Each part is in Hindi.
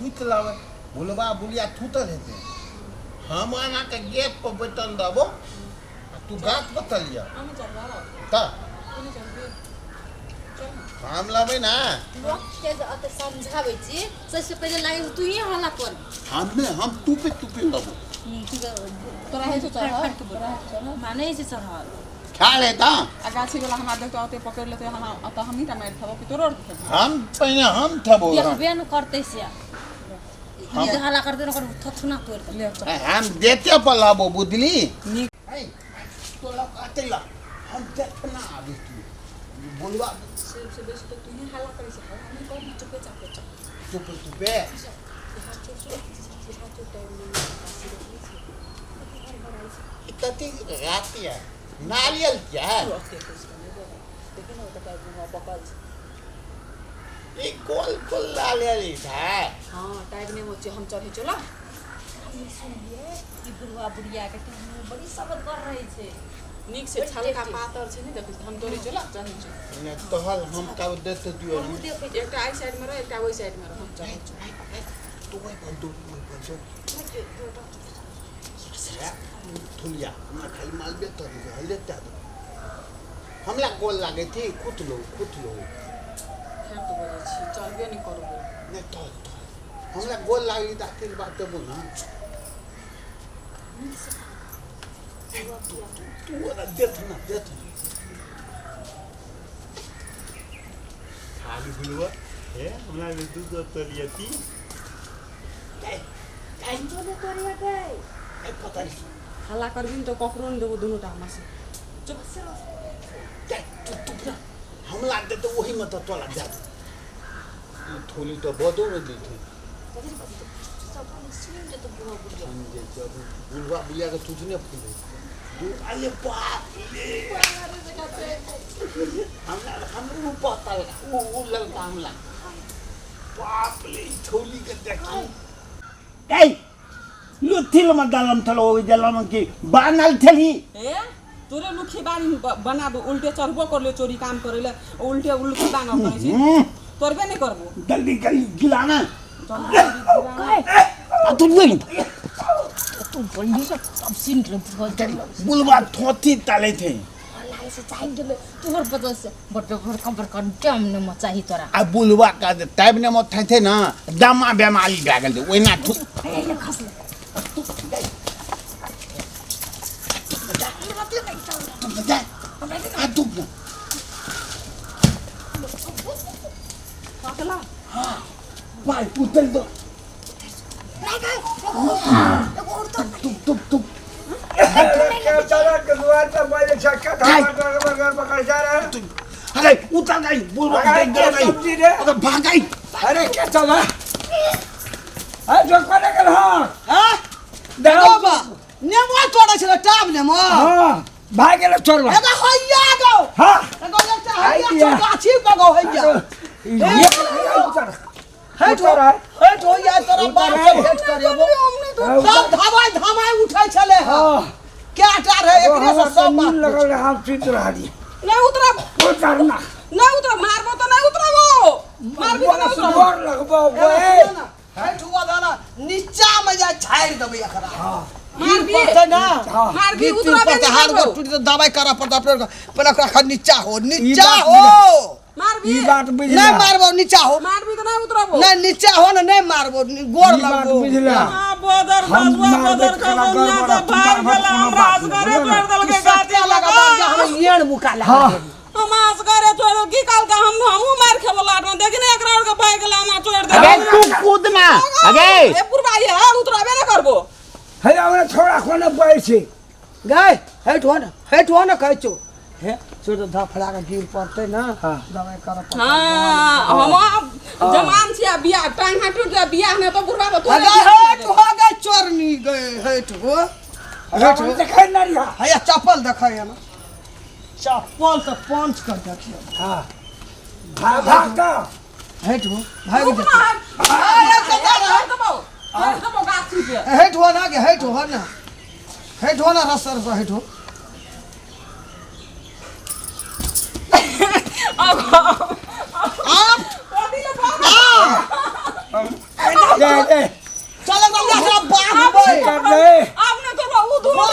थूत लावे बुलवा बुलिया थूतल हेते हम आना के गेट पर बैठल दबो तू गात बतलिया ता हम लावे ना के अत समझावे छी सबसे पहले लागे तू ही हल्ला कर हम टूपे लाबो तोरा है तो चढ़ माने से चढ़ ख्याल है ता गाछी वाला हमरा देखतो आते पकड़ लेते हम अत हम ही मार थबो कि तोरो हम पहले हम थबो ये बेन करते से ये हल्ला करते न कर थथुना तोड़ ले हम देते पलाबो बुदली ए तोला काटेला हम देखना आबी तू बोलवा से बेसी तो तू ही हल्ला करे से हम को चुपे चुपे इतनी राती है नारियल क्या है एक गोल नारियल है हां टाइम में वो हम चढ़े चला सुनिए ई बुढ़वा बुढ़िया के बड़ी शब्द कर रही छे निक से छलका पातर छे नहीं देखि हम तोरे चला चढ़े छ ने तोहल हम का देते दियो एकटा आई साइड में रह एकटा ओई साइड में रह हम चढ़े तो वही बोल दो थुलिया हमरा खाली माल बेत लेता हमला गोल लागे थी खुद लो फेर तो बोले छी चलबे नहीं करबो ने तो हमला गोल लागली त आखिर बात देबो ना तू ना देत खाली बुलवा ए हमरा ले दूध तरियती काई चले तोरिया गए ए पता नहीं हल्ला करबिन तो ककरो नहीं देबो दोनों टाइम से चुप से तू हमला दे तो वही मत तोला जा थोली तो बदो में दी थी समझे जब बुलवा बुलिया के तुझने फूले तू अरे बाप रे हम पता वो ललका हमला बाप रे थोली के देखी ए लुथिल मदालम थलो जलम की बानल थली ए तोरे लुखी बानी बनाबो उल्टे चढ़बो करले चोरी काम करेले उल्टे उल्टी बाना करे छी तोरबे नहीं करबो जल्दी गिलाना आ तू नहीं तू बंदी से सब सीन बुलवा थोती ताले थे हल्ला से चाहिए गेले तोहर वजह से बड़ खबर कर टाइम न म चाहिए तोरा आ बुलवा का टाइम ने मत थे ना दमा बेमारी भागल ओइ ना तू खस आ तू पागला हां भाई उतर दो तुप चला के दुआर पे बैठे छक्का धार पकड़ जा रहा अरे उतर गई बुलवा गई अरे भाग गई अरे क्या चला अरे जो करे कर हां बाबा नेमो तोड़ा छले टाब नेमो हां भाग गेल चोरवा एगो होइया गो हां एगो एकटा होइया गाछी बगो होइया है चोरा हेट होइया तोरा बाप से भेट करेबो सब धमाई उठै छले हां क्या टार है एकरे से सब बात लगल रहा हम सीट रहा दी नहीं उतरब उतरना नहीं उतरब मारबो तो नहीं उतरबो मारबी तो नहीं उतरब गोर लगबो ओए हेट हुआ दाना नीचा में जा छाड़ देबे एकरा हां गिर पड़ते ना मारबी गिर उतरबे पड़ते नहीं हाथ करबो को टूट तो दवाई करा पड़ता पहले ओकरा नीचा हो मारबी ई बात बुझला नहीं मारबो नीचा हो मारबी तो नहीं उतरबो नहीं नीचा हो ना नहीं मारबो गोर ई बात लगबो बुझला हां बदर हम बसवा बदर मारबे खला का गड़बड़ भाग गेला हमरा असगरे तोड़ देल के गाती लगा हम येण मुका लगा हां हम असगरे तोड़ की काल का हमहु मार खेबो लाट में देखने एकरा और के भाग गेला हम तोड़ दे अबे तू कूद ना अगे ए पुरबाई है उतरबे ना करबो है हमरा थोड़ा कोने बैठ छे गए हेट हो ना कह छो हे छोड़ तो धा फड़ा के गिर पड़ते ना हां दवाई कर हां हम जमान छिया बियाह टांग हाथ टूट बियाह में तो बुरबा तो अरे हेट हो गए चोरनी गए हेट हो हम देखै ना रिया हया चप्पल देखै है ना चप्पल से पंच कर देखियो हां भाग का हेट हो भाग जा अरे दबो गाछी पे हेट हो ना के हेट हो ना रसर से हेट हो अब आप दे चल गंगा से बाप अब भाई कर दे आपने तो उ दुनु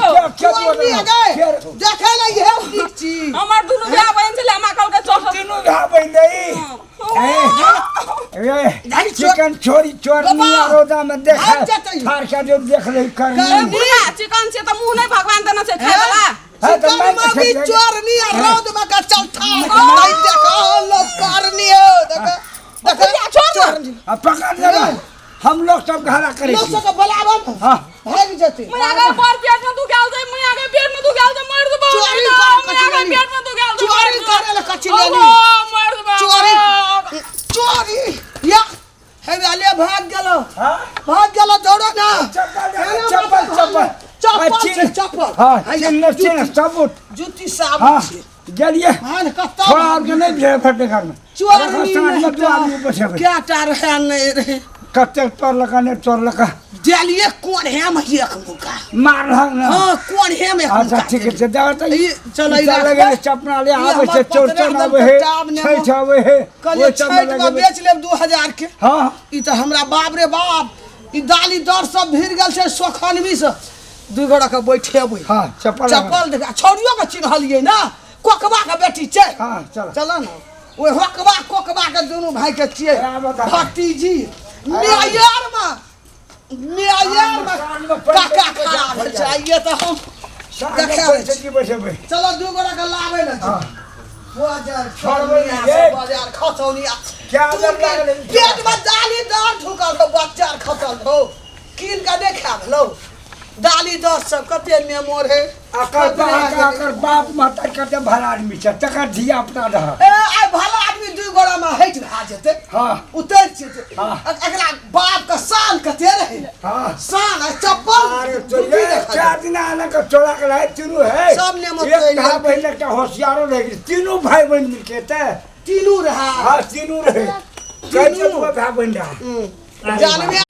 क्या चोरनी आ गए देखे ले ये ठीक छी हमर दुनु बियाह बहन छले हम कल के चोर तीनों घा बन गई ए चिकन छोरी चोरनी रोदा में देखा फार का जो देख ले कर बुढ़ा चिकन से त मुंह नहीं भगवान देना से खाए वाला है तो मैं मगी चोरनी रोद में का चलता नहीं देखा लोग करनी है देखा छोड़ पकड़ ले हम लोग सब घरा करे लोग सब बुलावन हां भाग जते मैं आगे पर पेट में तू गेल जाय मैं आगे पेट में तू गेल जाय मर दबो चोरी मैं आगे पेट में तू गेल जाय चोरी करे ला कच्ची लेनी मर दबो चोरी या हे वाले भाग गेलो हां भाग गेलो दौड़ो ना चप्पल चप्पल हां चिन्ह सबूत जूती साबुत हां छे जलिए हां कत्ता थोड़ा आपके नहीं भेड़ फटे घर में चोरनी क्या टार है नहीं रे कत्ते तोर लगा ने तोर लगा दिलिए कौन है मैं एक मुका मार ना हां कौन है मैं अच्छा ठीक है जा तो चलो इधर लगे चपना ले आवे से चोरचन आवे है छैठ आवे है वो छैठ में बेच ले 2000 के हां ई त हमरा बाप रे बाप ई दाली दर सब भिड़ गेल छै सोखनवी से दू गोड़ा के बैठेबै हां चप्पल देखा छोरियो के चिन्हलिए ना कोकबा के बेटी छै हां चलो चलो ना ओए होकबा कोकबा के दोनों भाई के छिए भतीजी न्यायार में काका खराब है चाहिए तो हम चलो दू गोड़ा के लावे ना बाजार खसौनिया क्या पेट में दाली दर ठुकल हो बच्चा खसल हो कीन के देखा भेलो दाली दर सब कते मेमोर है आकर बाप माता कते भला आदमी छै तकर धिया पुता रह ए आइ भला आदमी दू गोड़ा में हट भा जेते हां उतर जेते एकरा बाप का शान कते रहे हां शान है चप्पल अरे तो ये क्या दिन आना का चोरा के लाए तीनों है सब ने मत एक भाई बहन का होशियारो रहे तीनों भाई बहन मिलके थे तीनों रहा हां तीनों रहे कैसे भाई बहन रहा जानवे